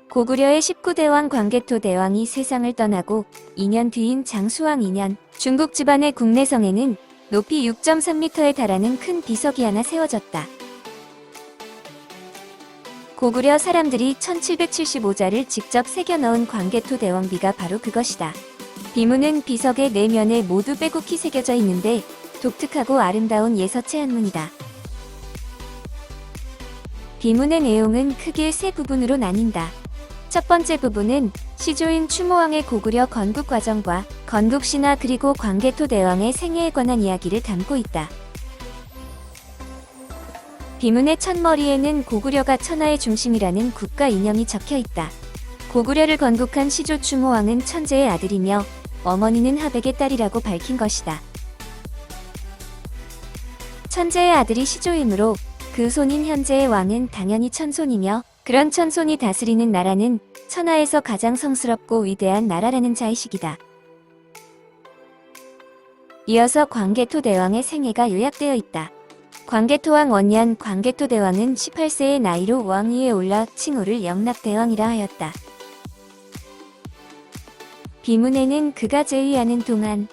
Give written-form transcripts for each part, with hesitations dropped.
고구려의 19대왕 광개토 대왕이 세상을 떠나고 2년 뒤인 장수왕 2년, 중국 집안의 국내성에는 높이 6.3m에 달하는 큰 비석이 하나 세워졌다. 고구려 사람들이 1775자를 직접 새겨 넣은 광개토 대왕비가 바로 그것이다. 비문은 비석의 네 면에 모두 빼곡히 새겨져 있는데 독특하고 아름다운 예서체 한문이다. 비문의 내용은 크게 세 부분으로 나뉜다. 첫 번째 부분은 시조인 추모왕의 고구려 건국 과정과 건국 신화 그리고 광개토 대왕의 생애에 관한 이야기를 담고 있다. 비문의 첫머리에는 고구려가 천하의 중심이라는 국가 이념이 적혀 있다. 고구려를 건국한 시조 추모왕은 천재의 아들이며 어머니는 하백의 딸이라고 밝힌 것이다. 천재의 아들이 시조이므로 그 손인 현재의 왕은 당연히 천손이며 그런 천손이 다스리는 나라는 천하에서 가장 성스럽고 위대한 나라라는 자의식이다. 이어서 광개토 대왕의 생애가 요약되어 있다. 광개토왕 원년 광개토 대왕은 18세의 나이로 왕위에 올라 칭호를 영락대왕이라 하였다. 비문에는 그가 제위하는 동안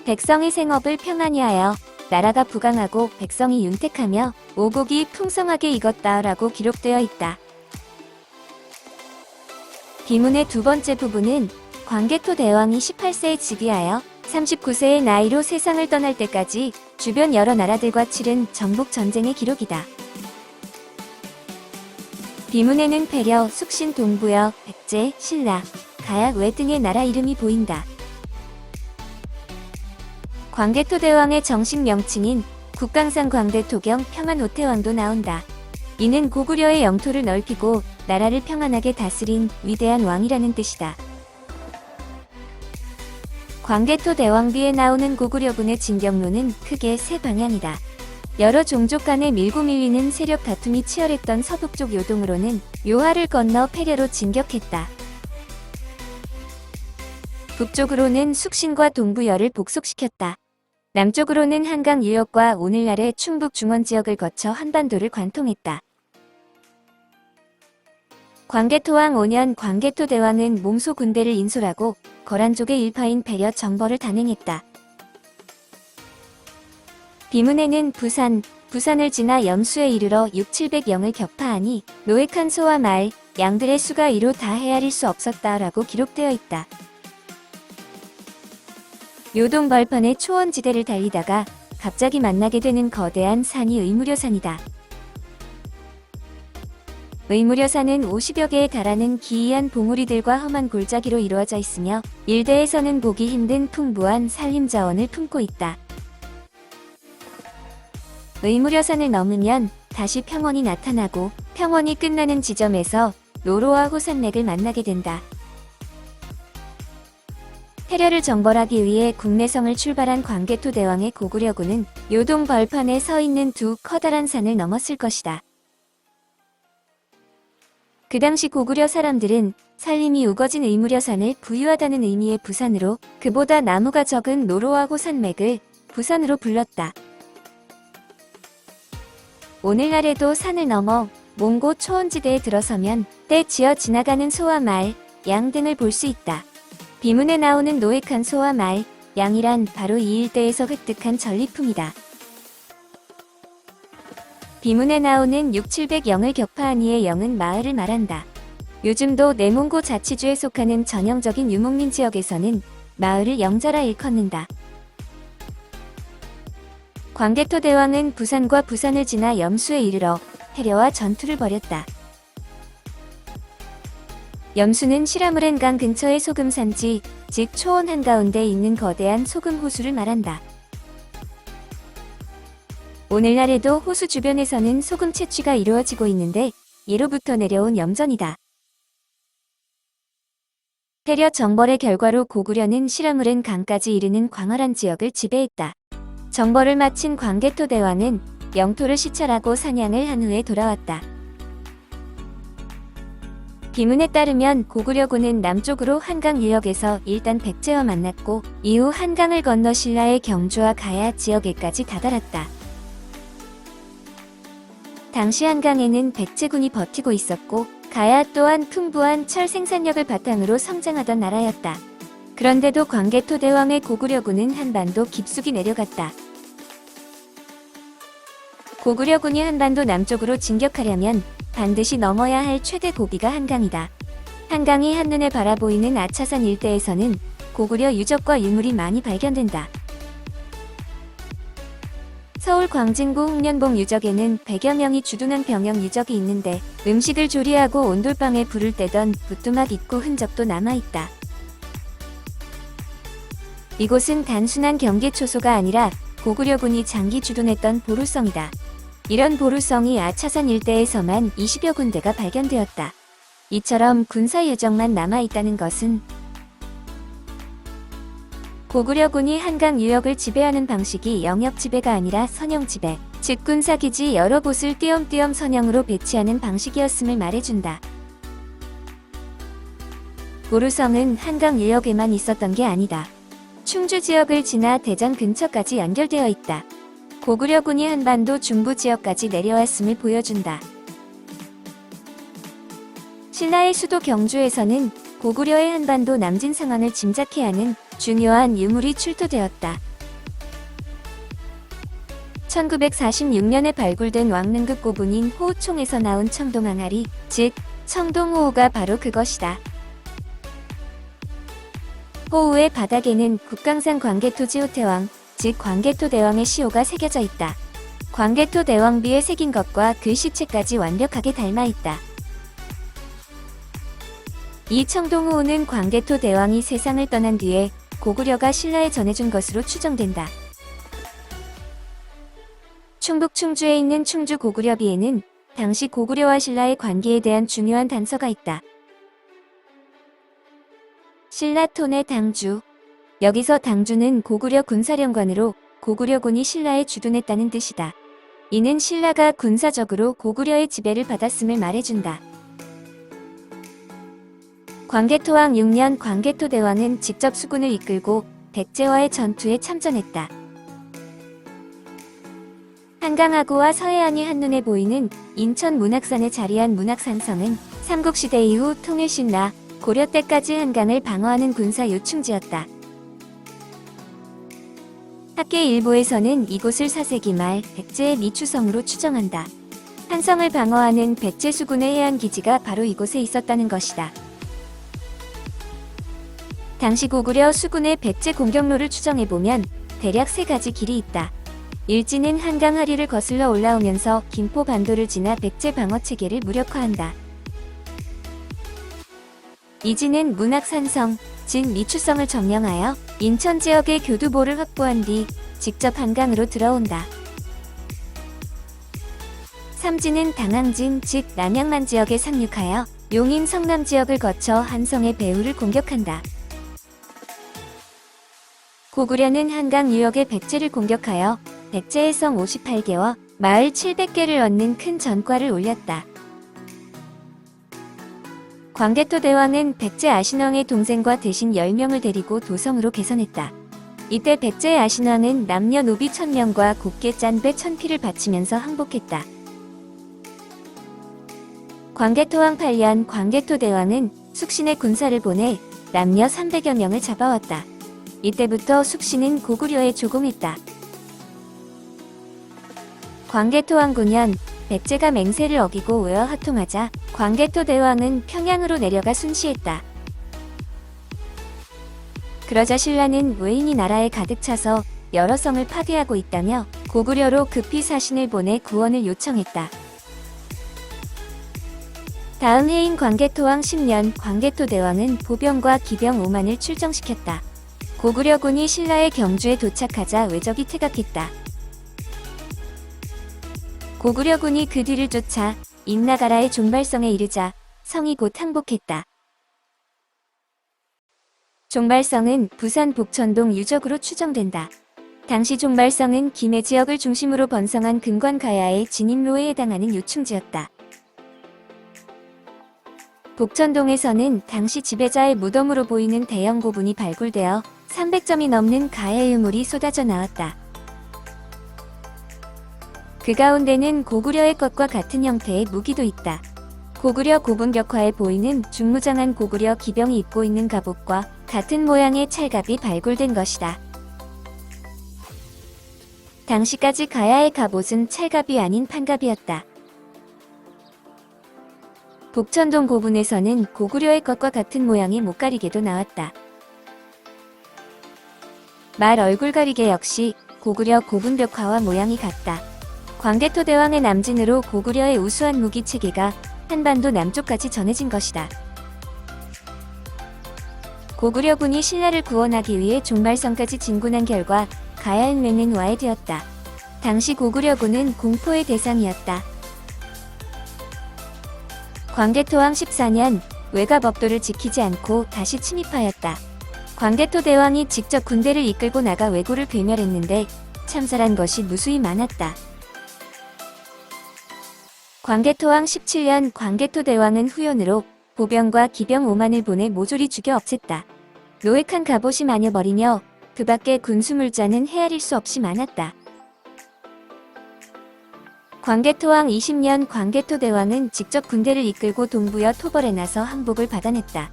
백성의 생업을 평안히 하여 나라가 부강하고 백성이 윤택하며 오곡이 풍성하게 익었다라고 기록되어 있다. 비문의 두 번째 부분은 광개토 대왕이 18세에 즉위하여 39세의 나이로 세상을 떠날 때까지 주변 여러 나라들과 치른 정복 전쟁의 기록이다. 비문에는 패려, 숙신, 동부여, 백제, 신라, 가약, 외 등의 나라 이름이 보인다. 광개토 대왕의 정식 명칭인 국강산 광대토경 평안오태왕도 나온다. 이는 고구려의 영토를 넓히고 나라를 평안하게 다스린 위대한 왕이라는 뜻이다. 광개토 대왕비에 나오는 고구려군의 진격로는 크게 세 방향이다. 여러 종족 간의 밀고 밀리는 세력 다툼이 치열했던 서북쪽 요동으로는 요하를 건너 패려로 진격했다. 북쪽으로는 숙신과 동부여를 복속시켰다. 남쪽으로는 한강 유역과 오늘날의 충북 중원지역을 거쳐 한반도를 관통했다. 광개토왕 5년 광개토 대왕은 몽소 군대를 인솔하고 거란족의 일파인 패려 정벌을 단행했다. 비문에는 부산을 지나 염수에 이르러 6,700영을 격파하니 노획한 소와 말, 양들의 수가 이로 다 헤아릴 수 없었다라고 기록되어 있다. 요동 벌판의 초원지대를 달리다가 갑자기 만나게 되는 거대한 산이 의무려산이다. 의무려산은 50여 개에 달하는 기이한 봉우리들과 험한 골짜기로 이루어져 있으며 일대에서는 보기 힘든 풍부한 산림자원을 품고 있다. 의무려산을 넘으면 다시 평원이 나타나고 평원이 끝나는 지점에서 노로와 호산맥을 만나게 된다. 패려를 정벌하기 위해 국내성을 출발한 광개토 대왕의 고구려군은 요동 벌판에 서 있는 두 커다란 산을 넘었을 것이다. 그 당시 고구려 사람들은 산림이 우거진 의무려산을 부유하다는 의미의 부산으로 그보다 나무가 적은 노로와 호산맥을 부산으로 불렀다. 오늘날에도 산을 넘어 몽고 초원지대에 들어서면 때 지어 지나가는 소와 말, 양 등을 볼 수 있다. 비문에 나오는 노획한 소와 말, 양이란 바로 이 일대에서 획득한 전리품이다. 비문에 나오는 6,700영을 격파한 이의 영은 마을을 말한다. 요즘도 내몽고 자치주에 속하는 전형적인 유목민 지역에서는 마을을 영자라 일컫는다. 광개토 대왕은 부산과 부산을 지나 염수에 이르러 패려와 전투를 벌였다. 염수는 시라무렌강 근처의 소금 산지, 즉 초원 한가운데 있는 거대한 소금 호수를 말한다. 오늘날에도 호수 주변에서는 소금 채취가 이루어지고 있는데 예로부터 내려온 염전이다. 패려 정벌의 결과로 고구려는 시라무렌 강까지 이르는 광활한 지역을 지배했다. 정벌을 마친 광개토 대왕은 영토를 시찰하고 사냥을 한 후에 돌아왔다. 비문에 따르면 고구려군은 남쪽으로 한강 유역에서 일단 백제와 만났고 이후 한강을 건너 신라의 경주와 가야 지역에까지 다다랐다. 당시 한강에는 백제군이 버티고 있었고 가야 또한 풍부한 철 생산력을 바탕으로 성장하던 나라였다. 그런데도 광개토대왕의 고구려군은 한반도 깊숙이 내려갔다. 고구려군이 한반도 남쪽으로 진격하려면 반드시 넘어야 할 최대 고비가 한강이다. 한강이 한눈에 바라보이는 아차산 일대에서는 고구려 유적과 유물이 많이 발견된다. 서울 광진구 홍련봉 유적에는 100여 명이 주둔한 병영 유적이 있는데 음식을 조리하고 온돌방에 불을 떼던 부뚜막 입구 흔적도 남아있다. 이곳은 단순한 경계 초소가 아니라 고구려군이 장기 주둔했던 보루성이다. 이런 보루성이 아차산 일대에서만 20여 군데가 발견되었다. 이처럼 군사 유적만 남아있다는 것은 고구려군이 한강 유역을 지배하는 방식이 영역 지배가 아니라 선영 지배, 즉 군사기지 여러 곳을 띄엄띄엄 선영으로 배치하는 방식이었음을 말해준다. 보루성은 한강 유역에만 있었던 게 아니다. 충주 지역을 지나 대전 근처까지 연결되어 있다. 고구려군이 한반도 중부 지역까지 내려왔음을 보여준다. 신라의 수도 경주에서는 고구려의 한반도 남진 상황을 짐작케 하는 중요한 유물이 출토되었다. 1946년에 발굴된 왕릉급 고분인 호우총에서 나온 청동항아리, 즉 청동호우가 바로 그것이다. 호우의 바닥에는 국강산 광개토지 호태왕, 즉 광개토대왕의 시호가 새겨져 있다. 광개토대왕비에 새긴 것과 그 시체까지 완벽하게 닮아있다. 이 청동호우는 광개토대왕이 세상을 떠난 뒤에 고구려가 신라에 전해준 것으로 추정된다. 충북 충주에 있는 충주 고구려비에는 당시 고구려와 신라의 관계에 대한 중요한 단서가 있다. 신라톤의 당주. 여기서 당주는 고구려 군사령관으로 고구려군이 신라에 주둔했다는 뜻이다. 이는 신라가 군사적으로 고구려의 지배를 받았음을 말해준다. 광개토왕 6년 광개토대왕은 직접 수군을 이끌고 백제와의 전투에 참전했다. 한강하구와 서해안이 한눈에 보이는 인천 문학산에 자리한 문학산성은 삼국시대 이후 통일신라, 고려 때까지 한강을 방어하는 군사 요충지였다. 학계 일보에서는 이곳을 4세기 말 백제의 미추성으로 추정한다. 한성을 방어하는 백제 수군의 해안기지가 바로 이곳에 있었다는 것이다. 당시 고구려 수군의 백제 공격로를 추정해보면 대략 3가지 길이 있다. 일지는 한강 하류를 거슬러 올라오면서 김포 반도를 지나 백제 방어체계를 무력화한다. 이지는 문학산성, 즉 미추성을 점령하여 인천 지역의 교두보를 확보한 뒤 직접 한강으로 들어온다. 삼지는 당항진, 즉 남양만 지역에 상륙하여 용인 성남 지역을 거쳐 한성의 배후를 공격한다. 고구려는 한강 유역의 백제를 공격하여 백제의 성 58개와 마을 700개를 얻는 큰 전과를 올렸다. 광개토대왕은 백제 아신왕의 동생과 대신 10명을 데리고 도성으로 개선했다. 이때 백제 아신왕은 남녀노비 1000명과 곱게 짠 배 1000피를 바치면서 항복했다. 광개토왕 8년 광개토대왕은 숙신에 군사를 보내 남녀 300여 명을 잡아왔다. 이때부터 숙신은 고구려에 조공했다. 광개토왕 9년 백제가 맹세를 어기고 의어하통하자 광개토대왕은 평양으로 내려가 순시했다. 그러자 신라는 외인이 나라에 가득 차서 여러 성을 파괴하고 있다며 고구려로 급히 사신을 보내 구원을 요청했다. 다음 해인 광개토왕 10년 광개토대왕은 보병과 기병 5만을 출정시켰다. 고구려군이 신라의 경주에 도착하자 왜적이 퇴각했다. 고구려군이 그 뒤를 쫓아 임나가라의 종발성에 이르자 성이 곧 항복했다. 종발성은 부산 복천동 유적으로 추정된다. 당시 종발성은 김해 지역을 중심으로 번성한 금관가야의 진입로에 해당하는 요충지였다. 복천동에서는 당시 지배자의 무덤으로 보이는 대형 고분이 발굴되어 300점이 넘는 가해 유물이 쏟아져 나왔다. 그 가운데는 고구려의 것과 같은 형태의 무기도 있다. 고구려 고분벽화에 보이는 중무장한 고구려 기병이 입고 있는 갑옷과 같은 모양의 찰갑이 발굴된 것이다. 당시까지 가야의 갑옷은 찰갑이 아닌 판갑이었다. 북천동 고분에서는 고구려의 것과 같은 모양의 목가리개도 나왔다. 말 얼굴가리개 역시 고구려 고분벽화와 모양이 같다. 광개토대왕의 남진으로 고구려의 우수한 무기체계가 한반도 남쪽까지 전해진 것이다. 고구려군이 신라를 구원하기 위해 종말선까지 진군한 결과 가야은맹은 와해되었다. 당시 고구려군은 공포의 대상이었다. 광개토왕 14년 외가법도를 지키지 않고 다시 침입하였다. 광개토대왕이 직접 군대를 이끌고 나가 왜구를 괴멸했는데 참살한 것이 무수히 많았다. 광개토왕 17년 광개토대왕은 후연으로 보병과 기병 5만을 보내 모조리 죽여 없앴다. 노획한 갑옷이 많여 버리며 그 밖에 군수물자는 헤아릴 수 없이 많았다. 광개토왕 20년 광개토대왕은 직접 군대를 이끌고 동부여 토벌에 나서 항복을 받아냈다.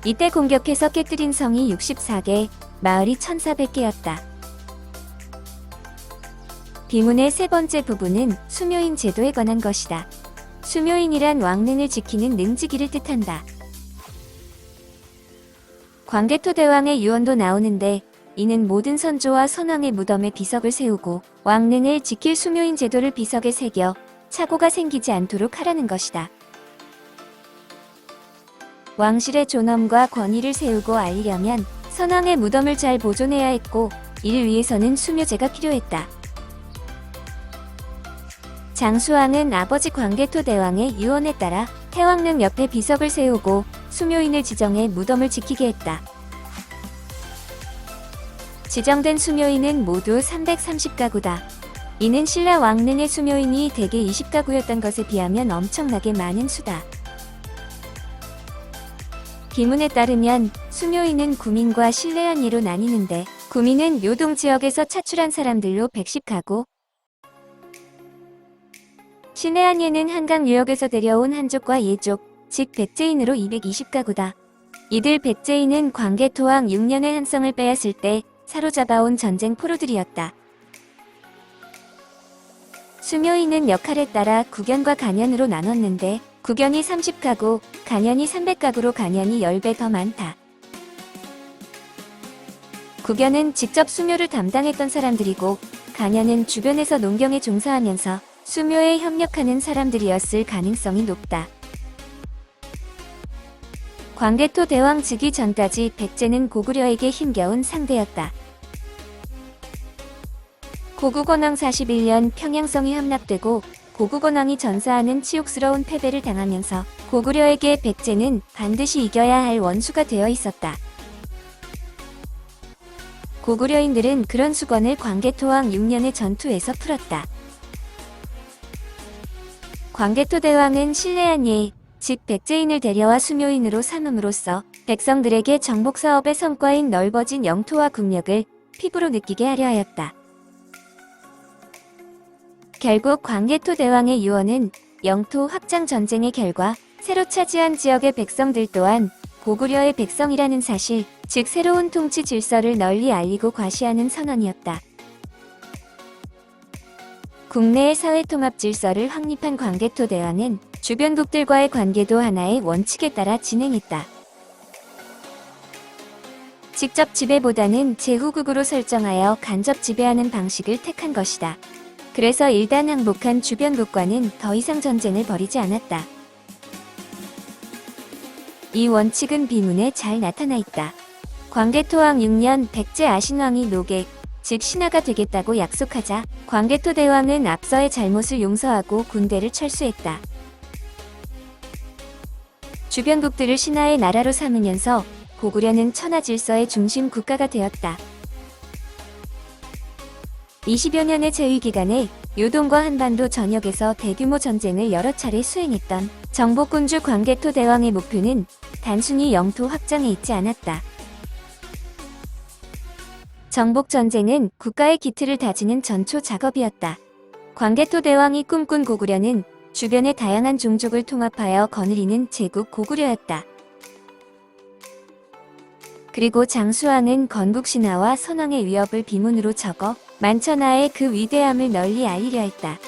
이때 공격해서 깨뜨린 성이 64개, 마을이 1400개였다. 비문의 세 번째 부분은 수묘인 제도에 관한 것이다. 수묘인이란 왕릉을 지키는 능지기를 뜻한다. 광개토대왕의 유언도 나오는데 이는 모든 선조와 선왕의 무덤에 비석을 세우고 왕릉을 지킬 수묘인 제도를 비석에 새겨 착오가 생기지 않도록 하라는 것이다. 왕실의 존엄과 권위를 세우고 알리려면 선왕의 무덤을 잘 보존해야 했고 이를 위해서는 수묘제가 필요했다. 장수왕은 아버지 광개토대왕의 유언에 따라 태왕릉 옆에 비석을 세우고 수묘인을 지정해 무덤을 지키게 했다. 지정된 수묘인은 모두 330가구다. 이는 신라 왕릉의 수묘인이 대개 20가구였던 것에 비하면 엄청나게 많은 수다. 기문에 따르면 수묘인은 구민과 신뢰한예로 나뉘는데 구민은 요동 지역에서 차출한 사람들로 110가구, 신뢰한예는 한강 유역에서 데려온 한족과 예족, 즉 백제인으로 220가구다. 이들 백제인은 광개토왕 6년의 한성을 빼앗을 때 사로잡아온 전쟁 포로들이었다. 수묘인은 역할에 따라 구견과 간연으로 나눴는데 구견이 30가구, 간연이 300가구로 간연이 10배 더 많다. 구견은 직접 수묘를 담당했던 사람들이고 간연은 주변에서 농경에 종사하면서 수묘에 협력하는 사람들이었을 가능성이 높다. 광개토 대왕 즉위 전까지 백제는 고구려에게 힘겨운 상대였다. 고구건왕 41년 평양성이 함락되고 고구건왕이 전사하는 치욕스러운 패배를 당하면서 고구려에게 백제는 반드시 이겨야 할 원수가 되어 있었다. 고구려인들은 그런 수건을 광개토왕 6년의 전투에서 풀었다. 광개토 대왕은 신뢰한 예, 즉 백제인을 데려와 수묘인으로 삼음으로써 백성들에게 정복사업의 성과인 넓어진 영토와 국력을 피부로 느끼게 하려 하였다. 결국 광개토 대왕의 유언은 영토 확장 전쟁의 결과 새로 차지한 지역의 백성들 또한 고구려의 백성이라는 사실, 즉 새로운 통치 질서를 널리 알리고 과시하는 선언이었다. 국내의 사회통합 질서를 확립한 광개토 대왕은 주변국들과의 관계도 하나의 원칙에 따라 진행했다. 직접 지배보다는 제후국으로 설정하여 간접 지배하는 방식을 택한 것이다. 그래서 일단 항복한 주변국과는 더 이상 전쟁을 벌이지 않았다. 이 원칙은 비문에 잘 나타나 있다. 광개토왕 6년 백제 아신왕이 노객, 즉 신하가 되겠다고 약속하자 광개토 대왕은 앞서의 잘못을 용서하고 군대를 철수했다. 주변국들을 신하의 나라로 삼으면서 고구려는 천하질서의 중심 국가가 되었다. 20여 년의 재위 기간에 요동과 한반도 전역에서 대규모 전쟁을 여러 차례 수행했던 정복군주 광개토 대왕의 목표는 단순히 영토 확장에 있지 않았다. 정복전쟁은 국가의 기틀을 다지는 전초 작업이었다. 광개토 대왕이 꿈꾼 고구려는 주변의 다양한 종족을 통합하여 거느리는 제국 고구려였다. 그리고 장수왕은 건국신화와 선왕의 위협을 비문으로 적어 만천하에 그 위대함을 널리 알리려 했다.